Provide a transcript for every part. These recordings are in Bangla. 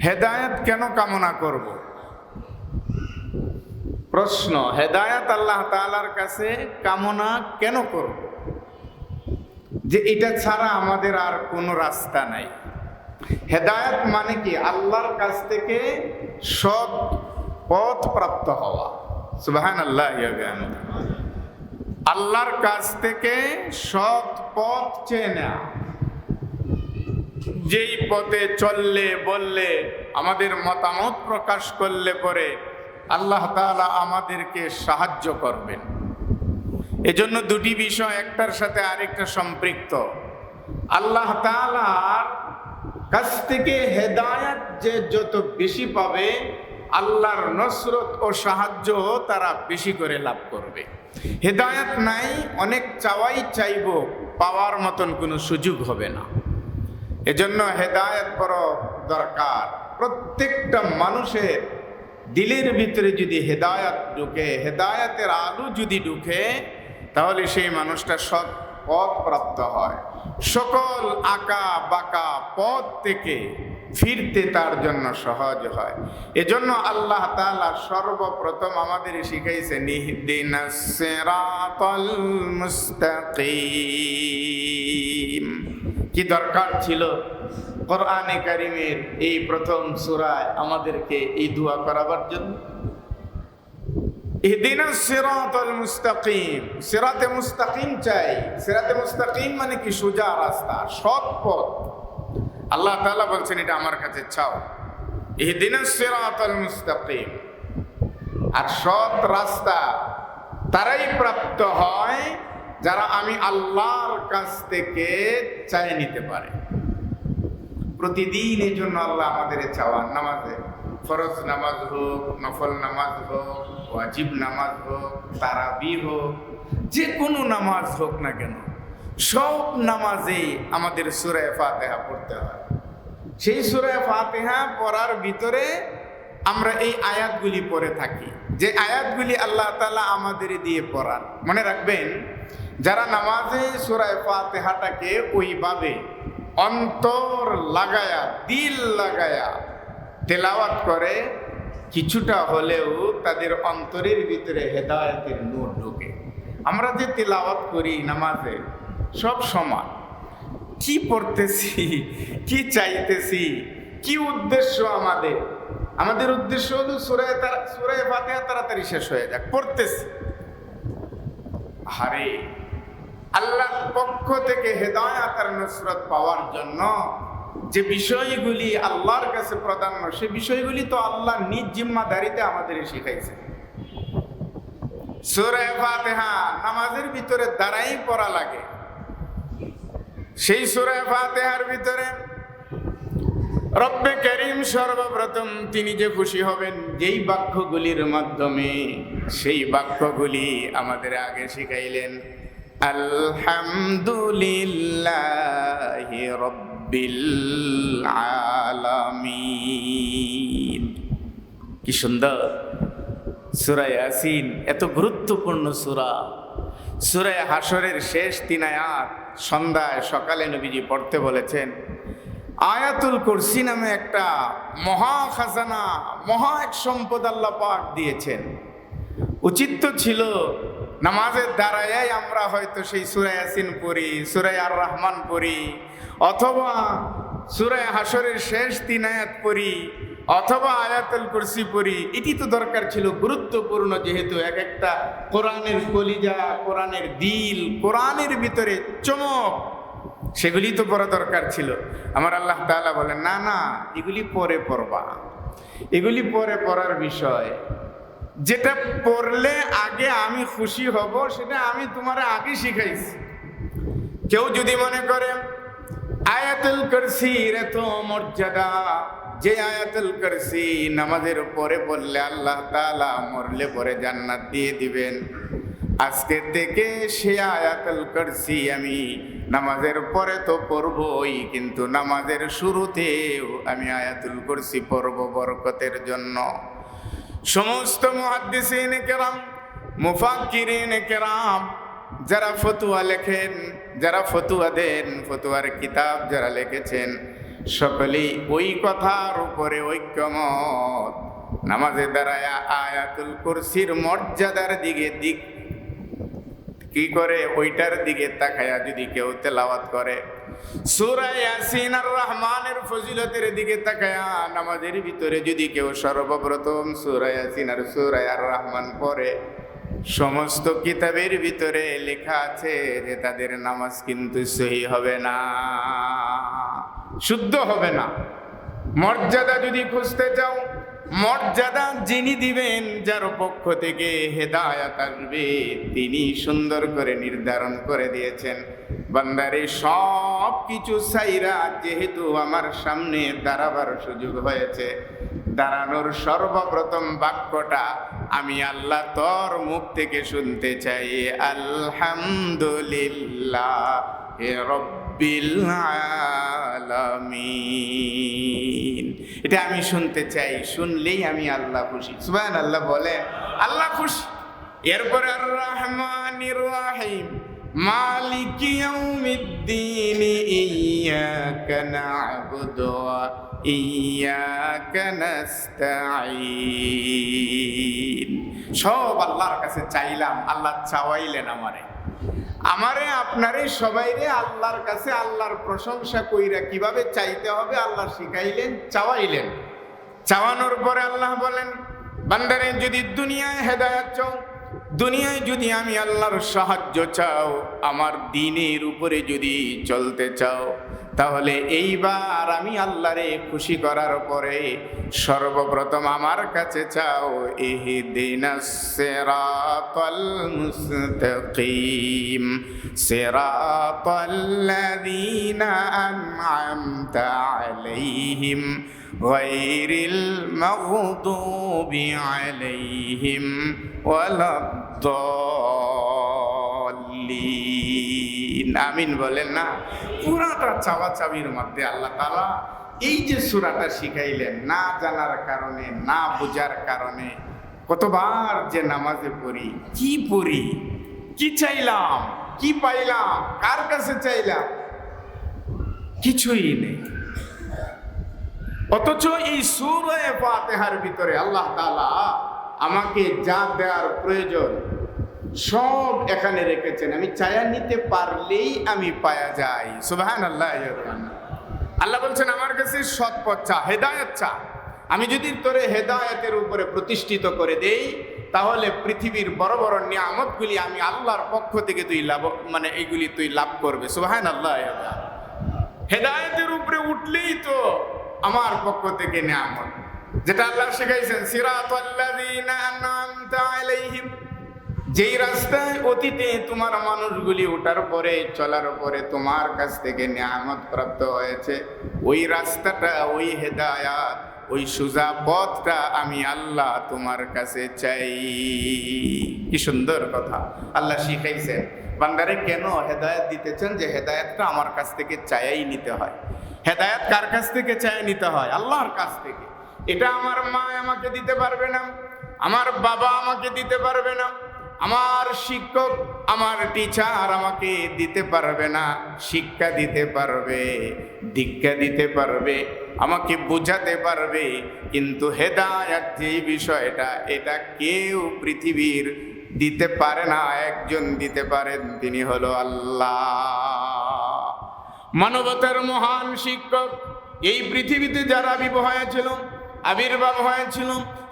হেদায়েত কেন কামনা করব? প্রশ্ন, হেদায়েত আল্লাহ তাআলার কাছে কামনা কেন করব? যে এটা ছাড়া আমাদের আর কোনো রাস্তা নাই। হেদায়েত মানে কি? আল্লাহর কাছ থেকে সৎ পথ প্রাপ্ত হওয়া। সুবহানাল্লাহ। আল্লাহর কাছ থেকে সৎ পথ চেয়ে নেওয়া, যেই পথে চললে বললে আমাদের মতামত প্রকাশ করলে পরে আল্লাহ তাআলা আমাদেরকে সাহায্য করবেন। এজন্য দুটি বিষয় একটার সাথে আরেকটা সম্পৃক্ত। আল্লাহ তাআলার কাছ থেকে হেদায়েত যে যত বেশি পাবে, আল্লাহর নসরত ও সাহায্য তারা বেশি করে লাভ করবে। হেদায়েত নাই, অনেক চাওয়াই চাইব, পাওয়ার মতন কোনো সুযোগ হবে না। এজন্য হেদায়েত বড় দরকার। প্রত্যেকটা মানুষের দিলের ভিতরে যদি হেদায়েত ঢুকে, হেদায়েতের আলো যদি ঢুকে, তাহলে সেই মানুষটা সৎ পথ প্রাপ্ত হয়। সকল আঁকা বাঁকা পথ থেকে ফিরতে তার জন্য সহজ হয়। এজন্য আল্লাহ তাআলা সর্বপ্রথম আমাদের শিখাইছেন ইহদিনাস সিরাতাল মুস্তাকিম। কি দরকার ছিল কোরআনে কারিমের এই প্রথম সূরায় আমাদেরকে এই দোয়া করাবার জন্য? ইহদিনাস সিরাতাল মুস্তাকিম, সিরাতে মুস্তাকিম চাই। সিরাতে মুস্তাকিম মানে কি? সোজা রাস্তা, সৎ পথ। আল্লাহ তাআলা বলছেন এটা আমার কাছে চাও, ইহদিনাস সিরাতাল মুস্তাকিম। আর সৎ রাস্তা তারাই প্রাপ্ত হয় যারা আমি আল্লাহর কাছ থেকে চাই নিতে পারে। প্রতিদিন এই জন্য আল্লাহ আমাদের চাওয়ার নামাজে, ফরজ নামাজ হোক, নফল নামাজ হোক, ওয়াজিব নামাজ হোক, তারাবি হোক, যে কোনো নামাজ হোক না কেন, সব নামাজে আমাদের সূরা ফাতিহা পড়তে হয়। সেই সূরা ফাতিহা পড়ার ভিতরে আমরা এই আয়াতগুলি পড়ে থাকি, যে আয়াতগুলি আল্লাহ তাআলা আমাদের দিয়ে পড়ান। মনে রাখবেন, যারা নামাজে সূরা ফাতিহাটাকে ওইভাবে অন্তর লাগায়া, দিল লাগায়া তেলাওয়াত করে, কিছুটা হলেও তাদের অন্তরের ভিতরে হেদায়েতের নূর ঢোকে। আমরা যে তেলাওয়াত করি নামাজে, সব সমান। কি পড়তেছি, কি চাইতেছি, কি উদ্দেশ্য আমাদের? আমাদের উদ্দেশ্য হলো সূরা ফাতিহা তাড়াতাড়ি শেষ হয়ে যাক, পড়তেছি। আরে আল্লাহর পক্ষ থেকে হেদায়েত আর নসরত পাওয়ার জন্য যে বিষয়গুলি আল্লাহর কাছে প্রাধান্য, সে বিষয়গুলি তো আল্লাহ নিজ জিম্মাদারিতে আমাদের শিখাইছে। সূরা ফাতিহা নামাজের ভিতরে দাঁড়াই পড়া লাগে। সেই সূরা ফাতিহার ভিতরে রব্বে কারীম সর্বপ্রথম তিনি যে খুশি হবেন যেই বাক্যগুলির মাধ্যমে, সেই বাক্যগুলি আমাদের আগে শিখাইলেন। আলহামদুলিল্লাহি রাব্বিল আলামিন। কি সুন্দর সূরা ইয়াসিন, এত গুরুত্বপূর্ণ সূরা। সূরা হাশরের শেষ 3 আয়াত সন্ধ্যায় সকালে নবীজি পড়তে বলেছেন। আয়াতুল কুরসি নামে একটা মহা খাজানা, মহা এক সম্পদ আল্লাহ পাক দিয়েছেন। উচিত তো ছিল নামাজের দাঁড়ায় আমরা হয়তো সেই সূরা ইয়াসিন পড়ি, সূরা আর রহমান পড়ি, অথবা সূরা হাশরের শেষ 3 আয়াত পড়ি, অথবা আয়াতুল কুরসি পড়ি। এটি তো দরকার ছিল, গুরুত্বপূর্ণ, যেহেতু এক একটা কোরআনের কলিজা, কোরআনের দিল, কোরআনের ভিতরে চমক, সেগুলি তো পড়া দরকার ছিল। আমার আল্লাহ তাআলা বলেন, না না, এগুলি পরে পড়বা, এগুলি পরে পড়ার বিষয়। যেটা পড়লে আগে আমি খুশি হব, সেটা আমি তোমার আগে শিখাইছি। কেউ যদি মনে করে আয়াতুল কুরসির এত মর্যাদা, যে আয়াতুল কুরসি নামাজের পরে পড়লে আল্লাহ তাআলা মরলে পরে জান্নাত দিয়ে দিবেন, আজকে থেকে সে আয়াতুল কুরসি আমি নামাজের পরে তো পড়বই, কিন্তু নামাজের শুরুতেও আমি আয়াতুল কুরসি পড়ব বরকতের জন্য। সমস্ত মুহাদ্দিসিন কেরাম, মুফাক্কিরিন কেরাম, যারা ফতুয়া লেখেন, যারা ফতুয়া দেন, ফতুয়ার কিতাব যারা লিখেছেন, সকলেই ওই কথার উপরে ঐক্যমত। নামাজে দাঁড়ায়া আয়াতুল কুরসির মর্যাদার দিকে কি করে ওইটার দিকে তাকায়া যদি কেউ তেলাওয়াত করে, সূরা ইয়াসিন আর রহমানের ফজিলতের দিকে তাকায়া নামাজের ভিতরে যদি কেউ সর্বপ্রথম সূরা ইয়াসিন আর সূরা আর রহমান পড়ে, সমস্ত কিতাবের ভিতরে লেখা আছে যে তাদের নামাজ কিন্তু সহি হবে না, শুদ্ধ হবে না। মর্যাদা যদি খুঁজতে চাও, মর্যাদা যিনি দিবেন, যার পক্ষ থেকে হেদায়াত আসবে, তিনি সুন্দর করে নির্ধারণ করে দিয়েছেন, বান্দারে সব কিছু সাইরা যেহেতু আমার সামনে দাঁড়াবার সুযোগ হয়েছে, দাঁড়ানোর সর্বপ্রথম বাক্যটা আমি আল্লাহ তোর মুখ থেকে শুনতে চাই, আলহামদুলিল্লাহ রব্বিল আলামিন। এটা আমি শুনতে চাই, শুনলেই আমি আল্লাহ খুশি। সুবহানাল্লাহ বলে আল্লাহ খুশি। এরপরে আর রহমানির রহিম, মালিকি ইয়াউমিদ্দিন, ইয়্যাকা না'বুদু ওয়া ইয়্যাকা নাস্তাঈন। সব আল্লাহর কাছে চাইলাম, আল্লাহ চাওয়াইলেন আমারে আপনারে সবাইরে আল্লাহর কাছে আল্লাহর প্রশংসা কইরা কিভাবে চাইতে হবে আল্লাহ শিখাইলেন, চাওয়াইলেন। চাওয়ানোর পরে আল্লাহ বলেন, বান্দারে যদি দুনিয়ায় হেদায়েত চাও, দুনিয়ায় যদি আমি আল্লাহর সাহায্য চাও, আমার দ্বীনের উপরে যদি চলতে চাও, তাহলে এইবার আমি আল্লাহরে খুশি করার পরে সর্বপ্রথম আমার কাছে চাও, ইহদিনাস সিরাতাল মুস্তাকিম সিরাতাল্লাযীনা আন'আমতা আলাইহিম গায়রিল মাগদুবি আলাইহিম ওয়ালাদ-দাল্লিন। আমিন বলেন না? পুরাটা চাওয়া চাবির মধ্যে আল্লাহ তাআলা এই যে সূরাটা শিখাইলেন, না জানার কারণে, না বোঝার কারণে কতবার যে নামাজে পড়ি, কি চাইলাম, কি পাইলাম, কার কাছে চাইলাম, কিছুই নেই। অথচ এই সূরা ফাতিহার ভিতরে আল্লাহ তাআলা আমাকে যা দেওয়ার প্রয়োজন সব এখানে রেখেছেন। আমি চায়া নিতে পারলেই আমি পায়া যাই। সুবহানাল্লাহ। আল্লাহ বলছেন আমার কাছে সৎ পথ চা, হেদায়েত চা। আমি যদি তোরে হেদায়েতের উপরে প্রতিষ্ঠিত করে দেই, তাহলে পৃথিবীর বড় বড় নিয়ামতগুলি আমি আল্লাহর পক্ষ থেকে এইগুলি তুই লাভ করবে। সুবহানাল্লাহ। হেদায়েতের উপরে উঠলেই তো আমার পক্ষ থেকে নিয়ামত, যেটা আল্লাহ শিখাইছেন, সিরাতাল্লাযীনা আন'আমতা আলাইহিম। যেই রাস্তায় অতীতে তোমার মানুষগুলি ওঠার পরে, চলার পরে তোমার কাছ থেকে নিয়ামত প্রাপ্ত হয়েছে, ওই রাস্তাটা, ওই হেদায়াত, ওই সোজা পথটা আমি আল্লাহ তোমার কাছে চাই। কি সুন্দর কথা আল্লাহ শিখাইছেন। বান্দারে কেন হেদায়েত দিতেছেন? যে হেদায়েতটা আমার কাছ থেকে চাইয়াই নিতে হয়। হেদায়েত কার কাছ থেকে চাইয়া নিতে হয়? আল্লাহর কাছ থেকে। এটা আমার মা আমাকে দিতে পারবে না, আমার বাবা আমাকে দিতে পারবে না, আমার শিক্ষক, আমার টিচার আমাকে দিতে পারবে না। শিক্ষা দিতে পারবে, দীক্ষা দিতে পারবে, আমাকে বোঝাতে পারবে, কিন্তু হেদায়েত যে বিষয়টা, এটা কেউ পৃথিবীর দিতে পারে না। একজন দিতে পারেন, তিনি হলো আল্লাহ। মানবতার মহান শিক্ষক এই পৃথিবীতে যারা আবির্ভাব হয়েছিল,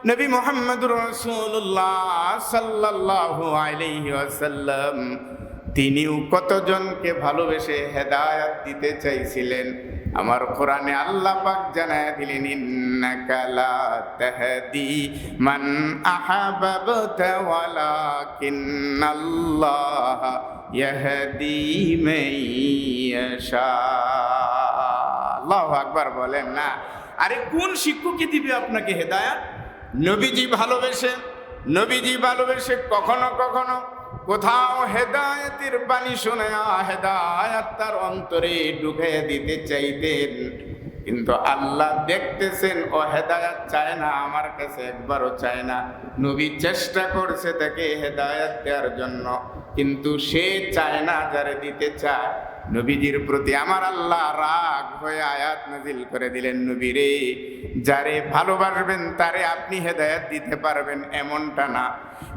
নবী মুহাম্মদুর রাসূলুল্লাহ সাল্লাল্লাহু আলাইহি ওয়াসাল্লাম, তিনিও কতজনকে ভালোবেসে হেদায়েত দিতে চাইছিলেন। আমার কোরআনে আল্লাহ পাক জানায় দিলেন, ইন্নাকা লা তাহদি মান আহাবাবতা ওয়ালাকিন্নাল্লাহ ইয়াহদি মান ইয়াশা। আল্লাহু আকবার বলেন না? আরে কোন শিক্ষকই দিবে আপনাকে হেদায়েত? নবীজি ভালোবেসে কখনো কখনো কোথাও হেদায়েতের বাণী শুনে হেদায়েত তার অন্তরে ঢুকিয়ে দিতে চাইতেন, কিন্তু আল্লাহ দেখতেছেন ও হেদায়েত চায় না, আমার কাছে একবারও চায় না। নবী চেষ্টা করছে তাকে হেদায়েত দেওয়ার জন্য, কিন্তু সে চায় না। যারে দিতে চায় নবীজির প্রতি আমার আল্লাহ রাগ হয়ে আয়াত নাজিল করে দিলেন, নবী রে, যারে ভালোবাসবেন তারে আপনি হেদায়েত দিতে পারবেন এমনটা না,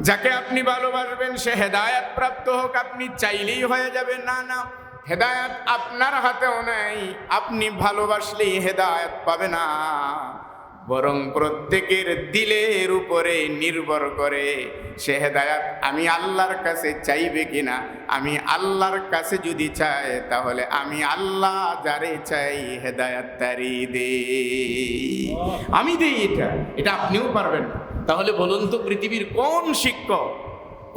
যাকে আপনি ভালোবাসবেন সে হেদায়েত প্রাপ্ত হোক আপনি চাইলেই হয়ে যাবে, না না, হেদায়েত আপনার হাতেও নাই, আপনি ভালোবাসলেই হেদায়েত পাবে না, বরং প্রত্যেকের দিলের উপরে নির্ভর করে সে হেদায়েত আমি আল্লাহর কাছে চাইবে কিনা। আমি আল্লাহর কাছে যদি চাই তাহলে আমি আল্লাহ যারে চাই হেদায়েত তারই দে, আমি দেই। এটা আপনিও পারবেন না। তাহলে বলুন তো, পৃথিবীর কোন শিক্ষক,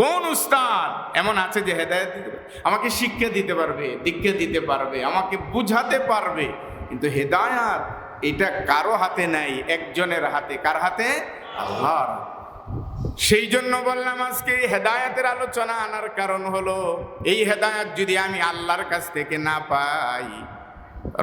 কোন উস্তাদ এমন আছে যে হেদায়েত দিতে পারবে? আমাকে শিক্ষা দিতে পারবে, দীক্ষা দিতে পারবে, আমাকে বুঝাতে পারবে, কিন্তু হেদায়েত এটা কারো হাতে নাই, একজনের হাতে। কার হাতে? আল্লাহর। সেই জন্য বললাম আজকে হেদায়েতের আলোচনা আনার কারণ হলো, এই হেদায়েত যদি আমি আল্লাহর কাছ থেকে না পাই,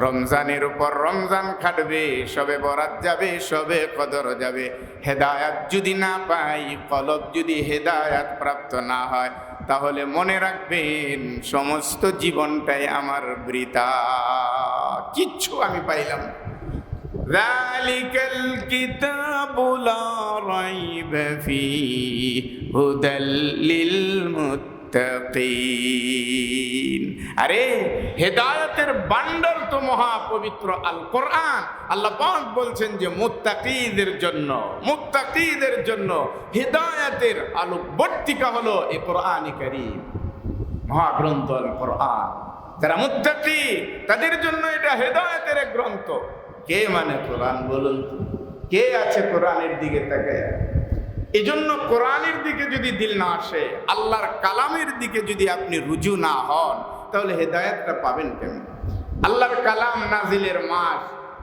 রমজানের উপর রমজান খাটবে, সবে বরাত যাবে, সবে কদর যাবে, হেদায়েত যদি না পাই, কলব যদি হেদায়েত প্রাপ্ত না হয়, তাহলে মনে রাখবেন সমস্ত জীবনটাই আমার বৃথা, কিচ্ছু আমি পাইলাম না। ذلك الكتاب لا ريب فيه هدى للمتقين। আরে হেদায়েতের ভান্ডার তো মহা পবিত্র আল কোরআন। আল্লাহ পাক বলছেন যে মুত্তাকিদের জন্য হেদায়েতের আলোকবর্তিকা হলো এই কোরআনে কারীম, মহাগ্রন্থ আল কোরআন। যারা মুত্তাকি তাদের জন্য এটা হেদায়েতের এক গ্রন্থ। কে মানে কোরআন? বলুন তো, কে আছে কোরআনের দিকে তাকায়? এই জন্য কোরআনের দিকে যদি দিল না আসে, আল্লাহর কালামের দিকে যদি আপনি রুজু না হন, তাহলে হেদায়েতটা পাবেন কেমন? আল্লাহর কালাম নাজিলের মাস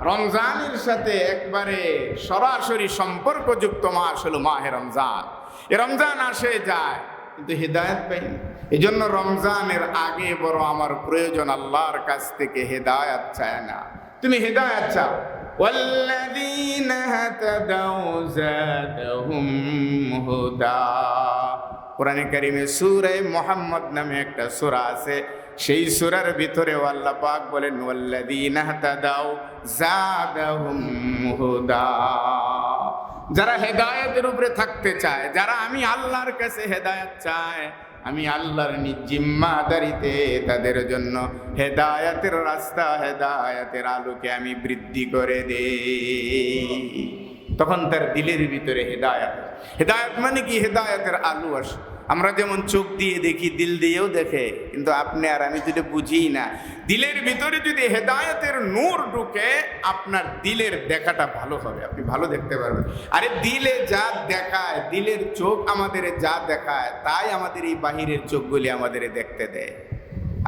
রমজানের সাথে একবারে সরাসরি সম্পর্কযুক্ত মাস হলো মাহে রমজান। এ রমজান আসে যায়, কিন্তু হেদায়েত পাই না। এই জন্য রমজানের আগে বড় আমার প্রয়োজন আল্লাহর কাছ থেকে হেদায়েত চায় না, তুমি হেদায়েত চাও। ওয়াল্লাযীনা হাতাদাউ যাদাহুম হুদা। কোরআনে কারীমে সূরা মুহাম্মদ নামে একটা সূরা আছে, সেই সূরার ভিতরে আল্লাহ পাক বলেন ওয়াল্লাযীনা হাতাদাউ যাদাহুম হুদা। যারা হেদায়েতের উপরে থাকতে চায়, যারা আমি আল্লাহর কাছে হেদায়েত চায়, আমি আল্লাহর জিম্মাদারিতে তাদের জন্য হেদায়েতের রাস্তা, হেদায়েতের আলোকে আমি বৃদ্ধি করে দেই। তখন তার দিলের ভিতরে হেদায়েত। হেদায়েত মানে কি? হেদায়েতের আলো আসে। আমরা যেমন চোখ দিয়ে দেখি, দিল দিয়েও দেখে, কিন্তু আপনি আর আমি যদি বুঝি না, দিলের ভিতরে যদি হেদায়েতের নূর ঢুকে, আপনার দিলের দেখাটা ভালো হবে, আপনি ভালো দেখতে পারবেন। আরে দিলে যা দেখায়, দিলের চোখ আমাদের যা দেখায়, তাই আমাদের এই বাহিরের চোখগুলি আমাদের দেখতে দেয়,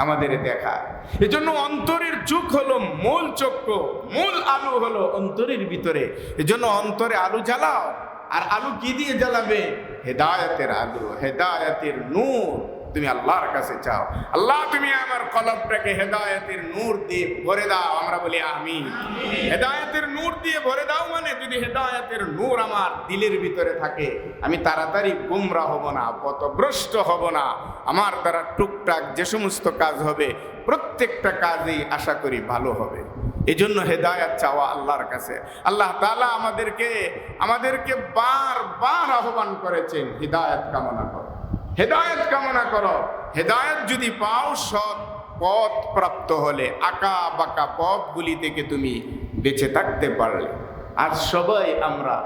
আমাদের দেখায়। এজন্য অন্তরের চোখ হলো মূল চক্ষু, মূল আলো হলো অন্তরের ভিতরে। এজন্য অন্তরে আলো জ্বালাও। আর আলো কি দিয়ে জ্বালাবে? হেদায়েতের আলো, হেদায়েতের নূর। তুমি আল্লাহর কাছে চাও, আল্লাহ তুমি আমার কলবটাকে হেদায়েতের নূর দিয়ে ভরে দাও। আমরা বলি আমিন। হেদায়েতের নূর দিয়ে ভরে দাও মানে, যদি হেদায়েতের নূর আমার দিলের ভিতরে থাকে, আমি তাড়াতাড়ি গুমরা হব না, পথভ্রষ্ট হব না। আমার দ্বারা টুকটাক যে সমস্ত কাজ হবে, প্রত্যেকটা কাজই আশা করি ভালো হবে। এই জন্য হেদায়েত চাওয়া আল্লাহর কাছে। আল্লাহ তাআলা আমাদেরকে বারবার আহ্বান করেছেন, হেদায়েত কামনা করো, হেদায়েত কামনা করো। হেদায়েত যদি পাও, সৎ পথ প্রাপ্ত হলে, আঁকা বাঁকা পথগুলি থেকে তুমি বেঁচে থাকতে পারলে। আজ সবাই আমরা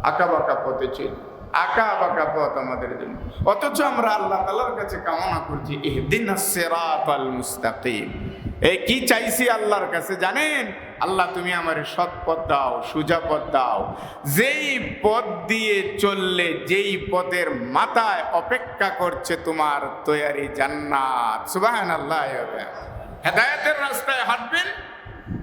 আঁকা বাঁকা পথে চলি, আঁকা বাঁকা পথ আমাদের জন্য। অথচ আমরা আল্লাহ তাআলার কাছে কামনা করছি ইহদিনাস সিরাতাল মুস্তাকিম। এই কি চাইছি আল্লাহর কাছে জানেন? আল্লাহ তুমি আমার সৎ পথ দাও, সোজা পথ দাও, যেই পথ দিয়ে চললে, যেই পথের মাথায় অপেক্ষা করছে তোমার তৈয়ারি জান্নাত। সুবহানাল্লাহ। হেদায়েতের রাস্তায় হাঁটবেন,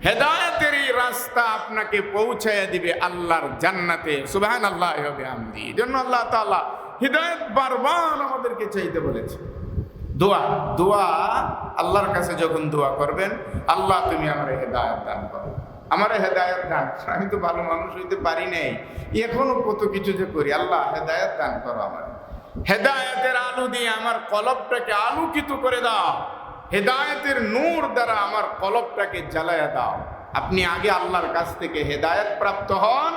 হেদায়েতের এই রাস্তা আপনাকে পৌঁছায় দিবে আল্লাহর জান্নাতে। সুবহানাল্লাহ হবে আমদি। এই জন্য আল্লাহ তাআলা হেদায়েত বারবার আমাদেরকে চাইতে বলেছে। দোয়া আল্লাহর কাছে যখন দোয়া করবেন, আল্লাহ তুমি আমার হেদায়েত দান করো, আমার হেদায়েত দান। আমি তো ভালো মানুষ হইতে পারি নাই, এখনো কত কিছু যে করি। আল্লাহ হেদায়েত দান করো আমার, হেদায়েতের আলো দিয়ে আমার কলবটাকে আলোকিত করে দাও, হেদায়েতের নূর দ্বারা আমার কলবটাকে জ্বালায়া দাও। আপনি আগে আল্লাহর কাছ থেকে হেদায়েত প্রাপ্ত হন।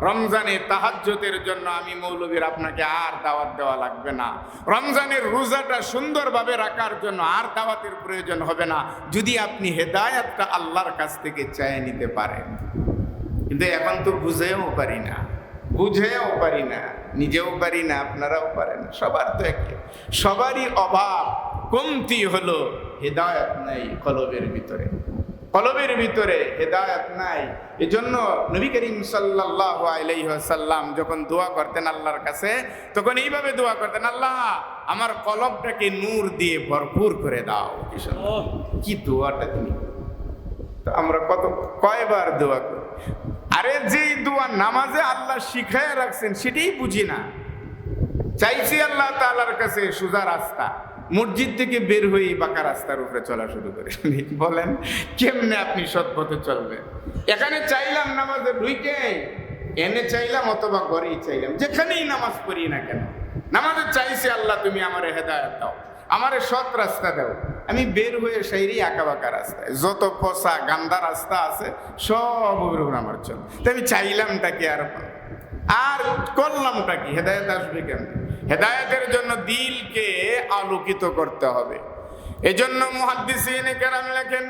রমজানে তাহাজ্জুদের জন্য আমি মৌলবীর আপনাকে আর দাওয়াত দেওয়া লাগবে না। রমজানের রোজাটা সুন্দরভাবে রাখার জন্য আর দাওয়াতের প্রয়োজন হবে না, যদি আপনি হেদায়েতটা আল্লাহর কাছ থেকে চেয়ে নিতে পারেন। কিন্তু এখন তো বুঝেও পারি না, নিজেও পারি না, আপনারাও পারেন, সবার তো একই, সবারই অভাব, কমতি হলো হেদায়েত নাই কলবের ভিতরে হেদায়েত নাই। এজন্য নবী করিম সাল্লাল্লাহু আলাইহি ওয়াসাল্লাম যখন দোয়া করতেন আল্লাহর কাছে, তখন এইভাবে দোয়া করতেন, আল্লাহ আমার কলবটাকে নূর দিয়ে ভরপুর করে দাও। কি দোয়াটা তুমি, তো আমরা কয়বার দোয়া করি। আরে যেই দোয়া নামাজে আল্লাহ শিখায় রাখছেন সেটাই বুঝি না। চাইছি আল্লাহ তাআলার কাছে সোজা রাস্তা, মসজিদ থেকে বের হয়ে বাঁকা রাস্তার উপরে চলা শুরু করে। বলেন কেমনে আপনি সৎ পথে চলবেন? এখানে চাইলাম নামাজে ঢুকে, এনে চাইলাম অথবা ঘরেই চাইলাম, যেখানেই নামাজ পড়ি না কেন নামাজে চাইছি আল্লাহ তুমি আমারে হেদায়েত দাও, আমারে সৎ রাস্তা দাও। আমি বের হয়ে সেইরি আঁকা বাঁকা রাস্তায়, যত পচা গান্দা রাস্তা আছে সব উপর আমার চল। তো আমি চাইলামটা কি আর করলামটা কি? হেদায়েত আসবে কেমন? হেদায়েতের জন্য দিলকে আলোকিত করতে হবে। এজন্য মুহাদ্দিসিনে কেরাম লেখেন,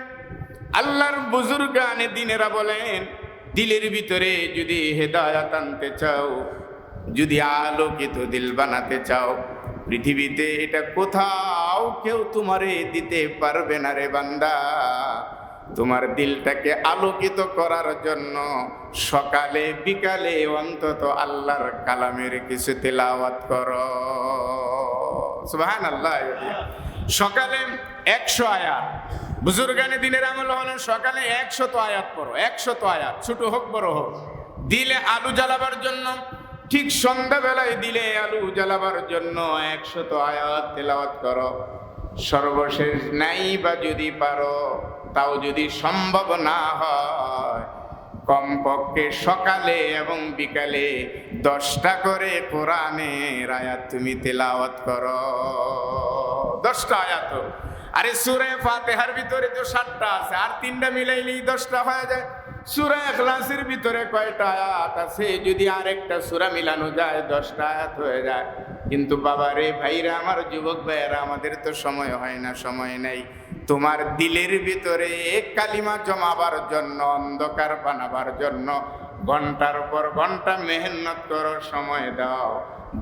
আল্লাহর বুজুর্গানে দিনেরা বলেন, দিলের ভিতরে যদি হেদায়েত আনতে চাও, যদি আলোকিত দিল বানাতে চাও, পৃথিবীতে এটা কোথাও কেউ তোমারে দিতে পারবে না রে বান্দা। তোমার দিলটাকে আলোকিত করার জন্য সকালে বিকালে অন্তত আল্লাহর কালামের কিছু তেলাওয়াত করো। সুবহানাল্লাহ। সকালে 100 আয়াত, বুজুর্গানে দিনের আমল হলো সকালে 100 আয়াত পড়ো, 100 আয়াত, ছোট হোক বড় হোক। দিলে আলু জ্বালাবার জন্য ঠিক সন্ধ্যাবেলায় দিলে আলু জ্বালাবার জন্য 100 আয়াত তেলাওয়াত করো। সর্বশেষ নাই বা যদি পারো, তাও যদি সম্ভব না হয়, কমপক্ষে সকালে এবং বিকালে 10টা করে কোরআনের আয়াত তুমি তেলাওয়াত করো। 10টা আয়াত। আরে সূরা ফাতিহার ভিতরে তো 7টা আছে, আর 3টা মিলাইলেই 10টা হয়ে যায়। সূরা ইখলাসের ভিতরে কয়টা আয়াত আছে? যদি আরেকটা সূরা মিলানো যায় 10টা আয়াত হয়ে যায়। কিন্তু বাবারে, ভাইরা, আমার যুবক ভাইয়েরা, আমাদের তো সময় হয় না, সময় নেই। তোমার দিলের ভিতরে কালিমা জমাবার জন্য, অন্ধকার বানাবার জন্য ঘন্টার পর ঘন্টা মেহনত করো, সময় দাও।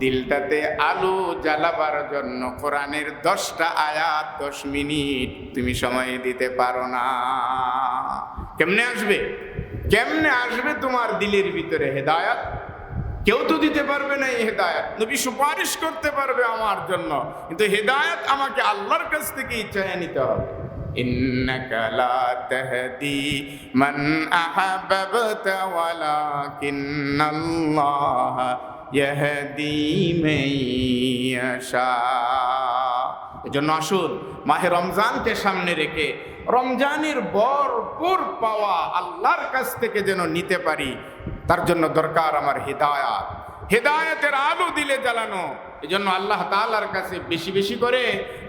দিলটাতে আলো জ্বালাবার জন্য কোরআনের 10টা আয়াত 10 মিনিট তুমি সময় দিতে পারো না। কেমনে আসবে তোমার দিলের ভিতরে হেদায়েত? কেউ তো দিতে পারবে না এই হেদায়েত। নবী সুপারিশ করতে পারবে আমার জন্য, কিন্তু হেদায়েত আমাকে আল্লাহর কাছ থেকেই চেয়ে নিতে হবে। ইন্নাকা লা তাহদি মান আহাব্বাতা ওয়ালাকিন্নাল্লাহ ইয়াহদি মান ইয়াশা। এজন্য আসুন মাহে রমজানকে সামনে রেখে রমজানের ভরপুর পাওয়া আল্লাহর কাছ থেকে যেন নিতে পারি, তার জন্য দরকার আমার হেদায়েত, হেদায়েতের আলো দিলে জ্বালানো। এজন্য আল্লাহ তাআলার কাছে বেশি বেশি করে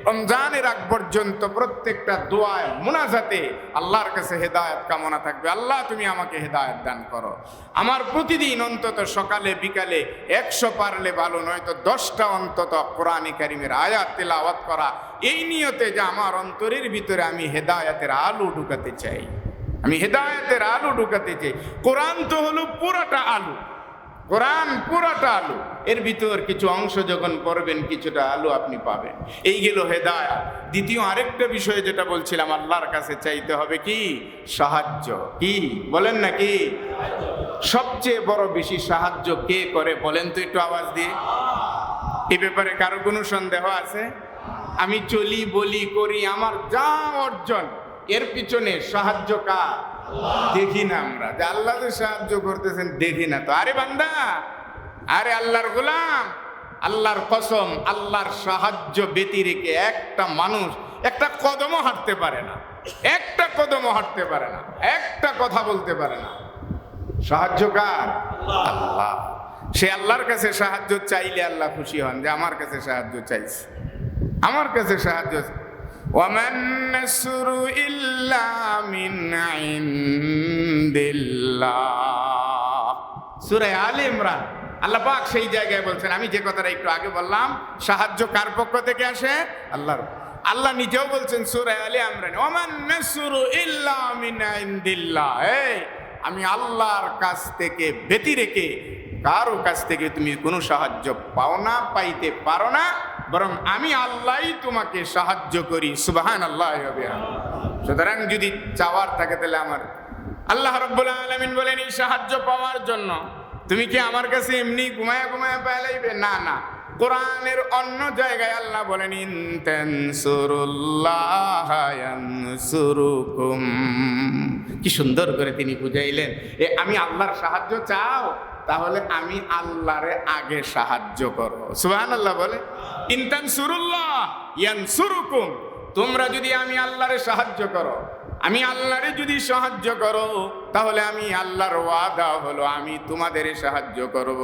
রমজানের আগ পর্যন্ত প্রত্যেকটা দোয়ায় মুনাজাতে আল্লাহর কাছে হেদায়েত কামনা থাকবে। আল্লাহ তুমি আমাকে হেদায়েত দান করো। আমার প্রতিদিন অন্তত সকালে বিকালে 100 পারলে ভালো, নয়তো 10টা অন্তত কোরআনে কারীমের আয়াত তেলাওয়াত করা, এই নিয়তে যে আমার অন্তরের ভিতরে আমি হেদায়েতের আলো ঢুকাতে চাই, কোরআন তো হলো পুরাটা আলো, কোরআন পুরাটা আলো। এর ভিতর কিছু অংশ যখন পড়বেন কিছুটা আলো আপনি পাবেন। এই গেল হেদায়েত। দ্বিতীয় আরেকটা বিষয় যেটা বলছিলাম, আল্লাহর কাছে চাইতে হবে কি? সাহায্য। কি বলেন না? কি সবচেয়ে বড় বেশি সাহায্য কে করে বলেন তো একটু আওয়াজ দিয়ে। এই ব্যাপারে কারো কোনো সন্দেহ আছে? আমি চলি বলি করি, আমার যা অর্জন, এর পিছনে সাহায্য কার? দেখি না আমরা, যে আল্লাহ যে সাহায্য করতেছেন দেখি না তো। আরে বান্দা, আরে আল্লাহর গোলাম, আল্লাহর কসম, আল্লাহর সাহায্য ব্যতিরেকে একটা মানুষ একটা কদমও হাঁটতে পারে না, একটা কদমও হাঁটতে পারে না, একটা কথা বলতে পারে না। সাহায্য কার? আল্লাহ। সে আল্লাহর কাছে সাহায্য চাইলে আল্লাহ খুশি হন যে আমার কাছে সাহায্য চাইছে, আমার কাছে সাহায্য। ওয়ামান নাসরু ইল্লা মিন ইনদিল্লাহ। সূরা আলে ইমরান আল্লাহ পাক সেই জায়গায় বলছেন, আমি যে কথাটা একটু আগে বললাম, সাহায্য কার পক্ষ থেকে আসে? আল্লাহর। আল্লাহ নিজেও বলছেন সূরা আলে ইমরান, ওয়ামান নাসরু ইল্লা মিন ইনদিল্লাহ। আমি আল্লাহর কাছ থেকে ব্যতি রেখে কারো কাছ থেকে তুমি কোনো সাহায্য পাও না, পাইতে পারো না, বরং আমি আল্লাহই তোমাকে সাহায্য করি। সুবহানাল্লাহ। সুতরাং যদি চাওয়ার থাকে তাহলে আমার আল্লাহ রাব্বুল আলামিন বলেন, এই সাহায্য পাওয়ার জন্য তুমি কি আমার কাছে এমনি ঘুমায়া ঘুমায়া পাইলাইবে? না না, কোরআনের অন্য জায়গায় আল্লাহ বলেন, ইন তানসুরুল্লাহ ইয়ানসুরুকুম। কি সুন্দর করে তিনি বুঝাইলেন, আমি আল্লাহর সাহায্য চাও, তাহলে আমি আল্লাহরে আগে সাহায্য করো। সুবহানাল্লাহ বলে, ইন তানসুরুল্লাহ ইয়ানসুরুকুম। তোমরা যদি আমি আল্লাহরে সাহায্য করো, আমি আল্লাহরে যদি সাহায্য করো, তাহলে আমি আল্লাহর ওয়াদা হলো আমি তোমাদের সাহায্য করব।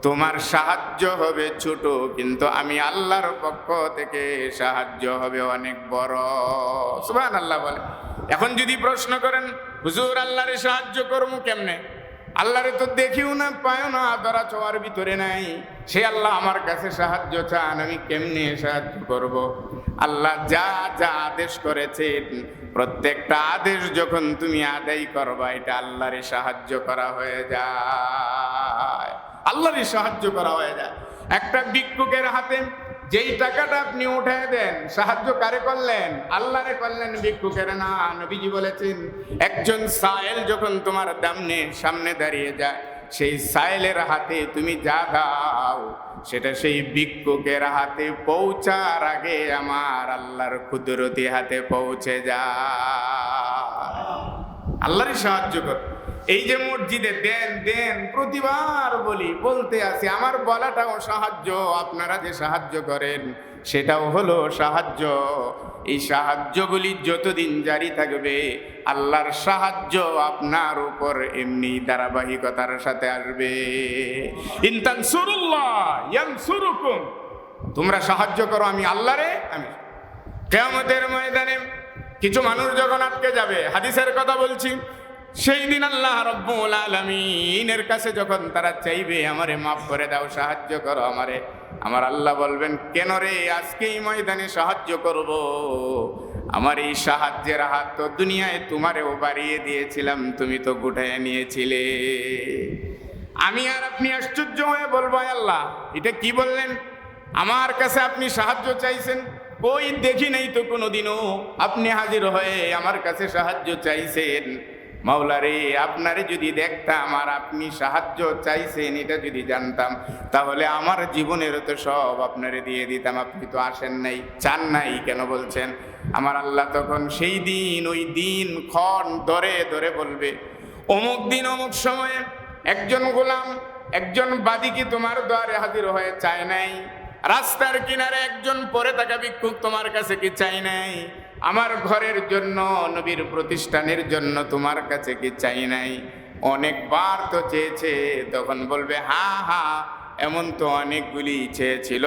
তোমার সাহায্য হবে ছোট, কিন্তু আমি আল্লাহর পক্ষ থেকে সাহায্য হবে অনেক বড়। সুবহানাল্লাহ বলে। এখন যদি প্রশ্ন করেন, হুজুর আল্লাহরে সাহায্য করবো কেমনে? আল্লাহরে তো দেখিও না, পায়ও না, ধরা ছোঁয়ার ভিতরে নাই। সে আল্লাহ আমার কাছে সাহায্য চান, আমি কেমনে সাহায্য করব? আল্লাহ যা যা আদেশ করেছেন, প্রত্যেকটা আদেশ যখন তুমি আদায় করবা, এটা আল্লাহরে সাহায্য করা হয়ে যায়। আল্লাহরে সাহায্য করা হয়ে যায়। একটা ভিক্ষুকের হাতে যেই টাকাটা আপনি উঠায় দেন, সাহায্য কারে করলেন? আল্লাহরে করলেন, ভিক্ষুকের না। নবীজি বলেছেন, একজন সায়েল যখন তোমার সামনে দাঁড়িয়ে যায়, সেই সায়েলের হাতে তুমি যা দাও, সেটা সেই ভিক্ষুকের হাতে পৌঁছার আগে আমার আল্লাহর কুদরতি হাতে পৌঁছে যায়। আল্লাহরই সাহায্য কর। এই যে মসজিদে দেন দেন প্রতিবার বলতে আসি, আমার বলাটাও সাহায্য, আপনারা যে সাহায্য করেন সেটাও হলো সাহায্য। এই সাহায্যগুলি যতদিন জারি থাকবে, আল্লাহর সাহায্য আপনার উপর এমনি ধারাবাহিকতার সাথে আসবে। ইন তানসুরুল্লাহ ইয়ানসুরুকুম। তোমরা সাহায্য করো আমি আল্লাহরে, আমি। কিয়ামতের ময়দানে কিছু মানুষ যখন আটকে যাবে, হাদিসের কথা বলছি, সেই দিন আল্লাহ রাব্বুল আলামিনের কাছে যখন তারা চাইবে, আমারে মাফ করে দাও, সাহায্য করো আমারে, আমার আল্লাহ বলবেন, কেন রে আজকে এই ময়দানে সাহায্য করব? আমার এই সাহায্যের হাত তো দুনিয়ায় তোমারেও বাড়িয়ে দিয়েছিলাম, তুমি তো গুটায় নিয়েছিলে। আমি আর আপনি আশ্চর্য হয়ে বলবো, আল্লাহ এটা কি বললেন? আমার কাছে আপনি সাহায্য চাইছেন, কই দেখি নাই তো কোনোদিনও আপনি হাজির হয়ে আমার কাছে সাহায্য চাইছেন। মাওলা রে, আপনারে যদি দেখতাম আর আপনি সাহায্য চাইছেন এটা যদি জানতাম, তাহলে আমার জীবনের তো সব আপনারে দিয়ে দিতাম। আপনি তো আসেন নাই, চান নাই, কেন বলছেন? আমার আল্লাহ তখন সেই দিন, ওই দিন ক্ষণ ধরে ধরে বলবে, অমুক দিন অমুক সময়ে একজন গোলাম, একজন বাদী তোমার দ্বারে হাজির হয়ে চায় নাই? রাস্তার কিনারে একজন পরে থাকা ভিক্ষুক তোমার কাছে কি চাই নাই? আমার ঘরের জন্য, নবীর প্রতিষ্ঠানের জন্য তোমার কাছে কি চাই নাই? অনেকবার তো চেয়েছে। তখন বলবে, হ্যাঁ হ্যাঁ, এমন তো অনেকগুলি চেয়েছিল।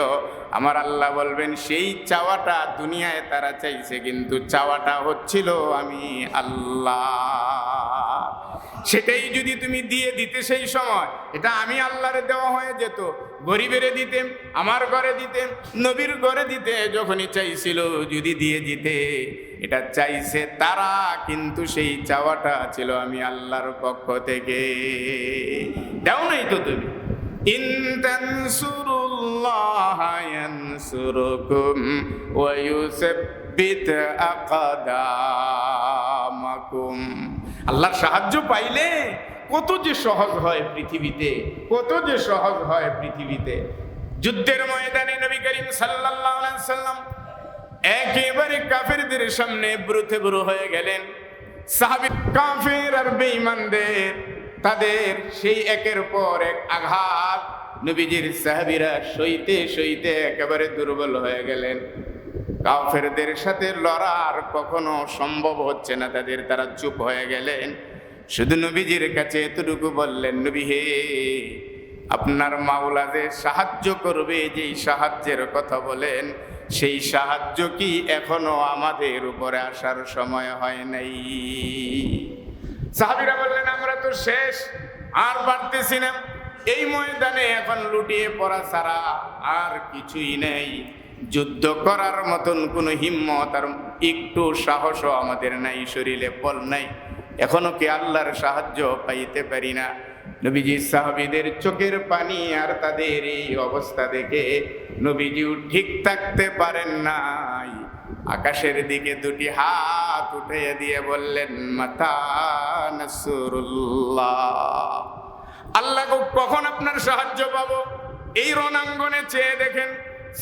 আমার আল্লাহ বলবেন, সেই চাওয়াটা দুনিয়ায় তারা চাইছে, কিন্তু চাওয়াটা হচ্ছিল আমি আল্লাহ। সেটাই যদি তুমি দিয়ে দিতে সেই সময়, এটা আমি আল্লাহরে দেওয়া হয়ে যেত। গরিবেরে দিতেন, আমার ঘরে দিতেন, নবীর ঘরে দিতে, যখনই চাইছিল যদি দিয়ে দিতে। এটা চাইছে তারা, কিন্তু সেই চাওয়াটা ছিল আমি আল্লাহর পক্ষ থেকে। দাও নাই তো তুমি। ইন তানসুরুল্লাহ ইয়ানসুরুকুম ওয়া ইউসাব্বিত আকদামাকুম। আল্লাহর সাহায্য পাইলে কত যে সহজ হয় পৃথিবীতে, কত যে সহজ হয় পৃথিবীতে। যুদ্ধের ময়দানে নবী করিম সাল্লাল্লাহু আলাইহি ওয়াসাল্লাম একেবারে কাফেরদের সামনে ব্রুতে ব্রু হয়ে গেলেন। সাহাবী কাফের আর বেঈমানদের, তাদের সেই একের পর এক আঘাত নবীজির সাহাবীরা সইতে সইতে একেবারে দুর্বল হয়ে গেলেন। কাফেরদের সাথে লড়ার কখনো সম্ভব হচ্ছে না তাদের, তারা চুপ হয়ে গেলেন। শুধু নবীজির কাছে এতটুকু বললেন, নবী হে, আপনার মাওলা যে সাহায্য করবে, যেই সাহায্যের কথা বলেন, সেই সাহায্য কি এখনো আমাদের উপরে আসার সময় হয় নাই? সাহাবীরা বললেন, আমরা তো শেষ, আর পারতেছি না, এই ময়দানে এখন লুটিয়ে পড়া ছাড়া আর কিছুই নেই, যুদ্ধ করার মতন কোনো হিম্মত আর একটু সাহসও আমাদের নাই, শরীরে বল নাই, এখনো কি আল্লাহর সাহায্য পাইতে পারি না? নবীজি সাহাবীদের চোখের পানি আর তাদের এই অবস্থা দেখে নবীজিও ঠিক থাকতে পারেন নাই, আকাশের দিকে দুটি হাত উঠিয়ে দিয়ে বললেন, মাতা নাসরুল্লাহ, আল্লাহ কখন আপনার সাহায্য পাবো? এই রণাঙ্গনে চেয়ে দেখেন,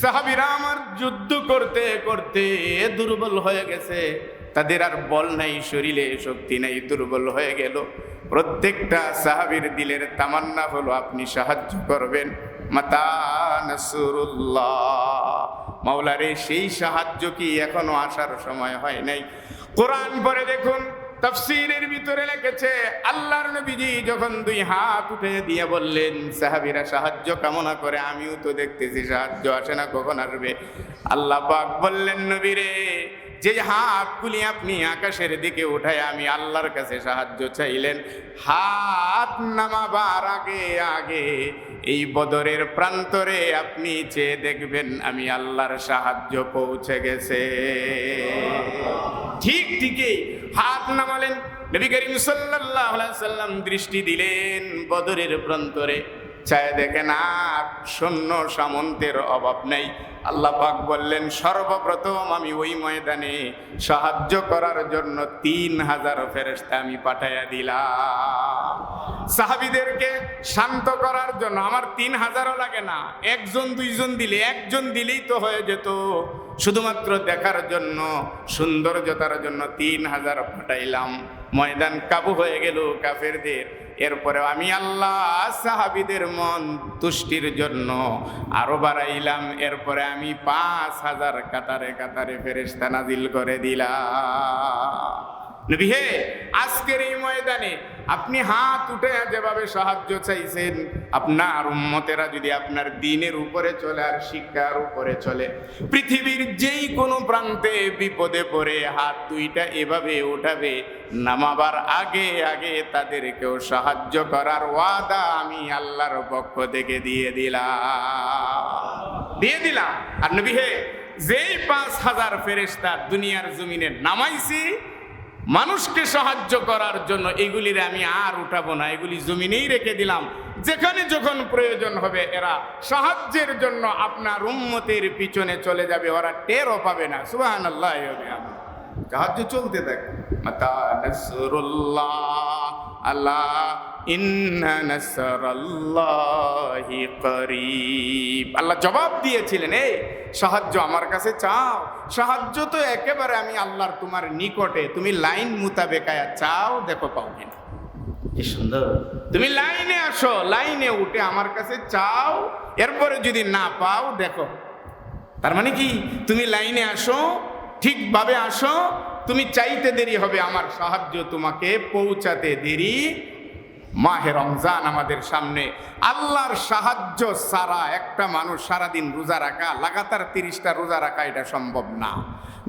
সাহাবীরা আমার যুদ্ধ করতে করতে দুর্বল হয়ে গেছে, তাদের আর বল নাই, শরীরে শক্তি নাই, দুর্বল হয়ে গেল। প্রত্যেকটা সাহাবীর দিলের তামান্না হলো আপনি সাহায্য করবেন। মাতা নাসরুল্লাহ, মাওলারে সেই সাহায্য কি এখনো আসার সময় হয় নাই? কোরআন পড়ে দেখুন, তাফসীরের ভিতরে লিখেছে, আল্লাহর নবীজি যখন দুই হাত উঠে দিয়ে বললেন, সাহাবীরা সাহায্য কামনা করে, আমিও তো দেখতেছি সাহায্য আসে না, কখন আসবে? আল্লাহ পাক বললেন, নবীরে, যে হাতগুলি আপনি আকাশের দিকে উঠায় আমি আল্লাহর কাছে সাহায্য চাইলেন, হাত নামাবার আগে আগে এই বদরের প্রান্তরে আপনি চেয়ে দেখবেন আমি আল্লাহর সাহায্য পৌঁছে গেছে। ঠিক ঠিকই হাত নামালেন, নবী করিম সাল্লাল্লাহু আলাইহি সাল্লাম দৃষ্টি দিলেন বদরের প্রান্তরে, চায় দেখেন আর সৈন্য সামন্তের অভাব নাই। আল্লাহ পাক বললেন, সর্বপ্রথম আমি ওই ময়দানে সাহায্য করার জন্য 3000 ফেরেশতা আমি পাঠাইয়া দিলাম। সাহাবীদেরকে শান্ত করার জন্য আমার 3000ও লাগে না, একজন দুইজন দিলে, একজন দিলেই তো হয়ে যেত। শুধুমাত্র দেখার জন্য, সৌন্দর্যতার জন্য 3000 পাঠাইলাম। ময়দান কাবু হয়ে গেল কাফেরদের। এরপরে আমি আল্লাহ সাহাবীদের মন তুষ্টির জন্য আরো বাড়াইলাম। এরপরে আমি 5000 কাতারে কাতারে ফেরেশতা নাজিল করে দিলাম। নবী হে, আজকের এই ময়দানে আপনি হাত উঠে যেভাবে সাহায্য চাইছেন, আপনার উম্মতেরা যদি আপনার দ্বীনের উপরে চলে আর শিক্ষার উপরে চলে, পৃথিবীর যেই কোনো প্রান্তে বিপদে পড়ে হাত দুইটা এভাবে উঠাবে, নামাবার আগে আগে তাদেরকেও সাহায্য করার ওয়াদা আমি আল্লাহর পক্ষ থেকে দিয়ে দিলাম। আর নবী হে, যেই 5000 ফেরেশতা দুনিয়ার জমিনে নামাইছি মানুষকে সাহায্য করার জন্য, এগুলির আমি আর উঠাবো না, এগুলি জমিনেই রেখে দিলাম। যেখানে যখন প্রয়োজন হবে এরা সাহায্যের জন্য আপনার উম্মতের পিছনে চলে যাবে, ওরা টেরও পাবে না। সুবহানাল্লাহ। সাহায্য চলতে থাকে। মাতা নাসরুল্লাহ, আল্লাহ ইন্না নাসরাল্লাহি করিব। আল্লাহ জবাব দিয়েছিলেন, এই সাহায্য আমার কাছে চাও, সাহায্য তো একেবারে আমি আল্লাহর তোমার নিকটে, তুমি লাইন মুতাবেকায়া চাও, দেখো পাও কিনা। কি সুন্দর, তুমি লাইনে আসো, লাইনে উঠে আমার কাছে চাও, এরপরে যদি না পাও দেখো। তার মানে কি, তুমি লাইনে আসো, ঠিকভাবে আসো, তুমি চাইতে দেরি হবে, আমার সাহায্য তোমাকে পৌঁছাতে দেরি। মাহে রমজান আমাদের সামনে, আল্লাহর সাহায্য ছাড়া একটা মানুষ সারাদিন রোজা রাখা, লাগাতার 30টা রোজা রাখা, এটা সম্ভব না।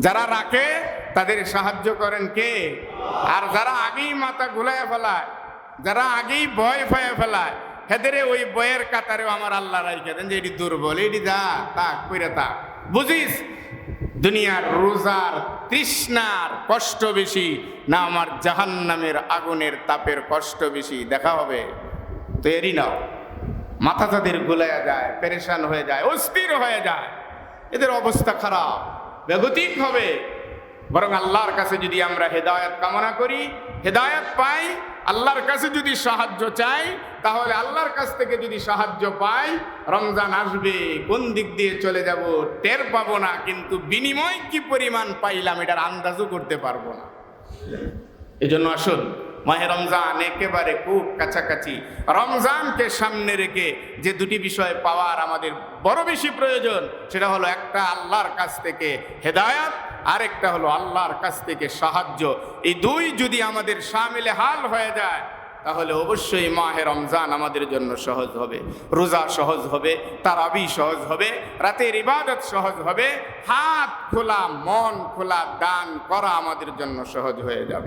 যারা রাখে তাদের সাহায্য করেন কে? আর যারা আগেই মাথা ঘুলায় ফেলায়, যারা আগেই ভয় ভয়ে ফেলায়, হেদের ওই বয়ের কাতারেও আমার আল্লাহ রাইখে দেন যে এটি দুর্বল, এটি যা তাক কইরা তাক। বুঝিস দুনিয়ার রোজার তৃষ্ণার কষ্ট বেশি না আমার জাহান্নামের আগুনের তাপের কষ্ট বেশি? দেখা হবে তো এরই নাও। মাথা তাদের গোলায়া যায়, পেরেশান হয়ে যায়, অস্থির হয়ে যায়, এদের অবস্থা খারাপ, বেগতিক হবে। বরং আল্লাহর কাছে যদি আমরা হেদায়েত কামনা করি, হেদায়েত পাই, আল্লাহর কাছে যদি সাহায্য চাই, তাহলে আল্লাহর কাছ থেকে যদি সাহায্য পাই, রমজান আসবে, কোন দিক দিয়ে চলে যাব টের পাবো না, কিন্তু বিনিময় কি পরিমাণ পাইলাম এটার আন্দাজও করতে পারবো না। এজন্য আসুন, মাহে রমজান একেবারে খুব কাছাকাছি। রমজানকে সামনে রেখে যে দুটি বিষয় পাওয়ার আমাদের বড় বেশি প্রয়োজন, সেটা হলো একটা আল্লাহর কাছ থেকে হেদায়েত, আরেকটা হলো আল্লাহর কাছ থেকে সাহায্য। এই দুই যদি আমাদের শামিলে হাল হয়ে যায়, তাহলে অবশ্যই মাহে রমজান আমাদের জন্য সহজ হবে, রোজা সহজ হবে, তারাবি সহজ হবে, রাতের ইবাদত সহজ হবে, হাত খোলা মন খোলা দান করা আমাদের জন্য সহজ হয়ে যাবে।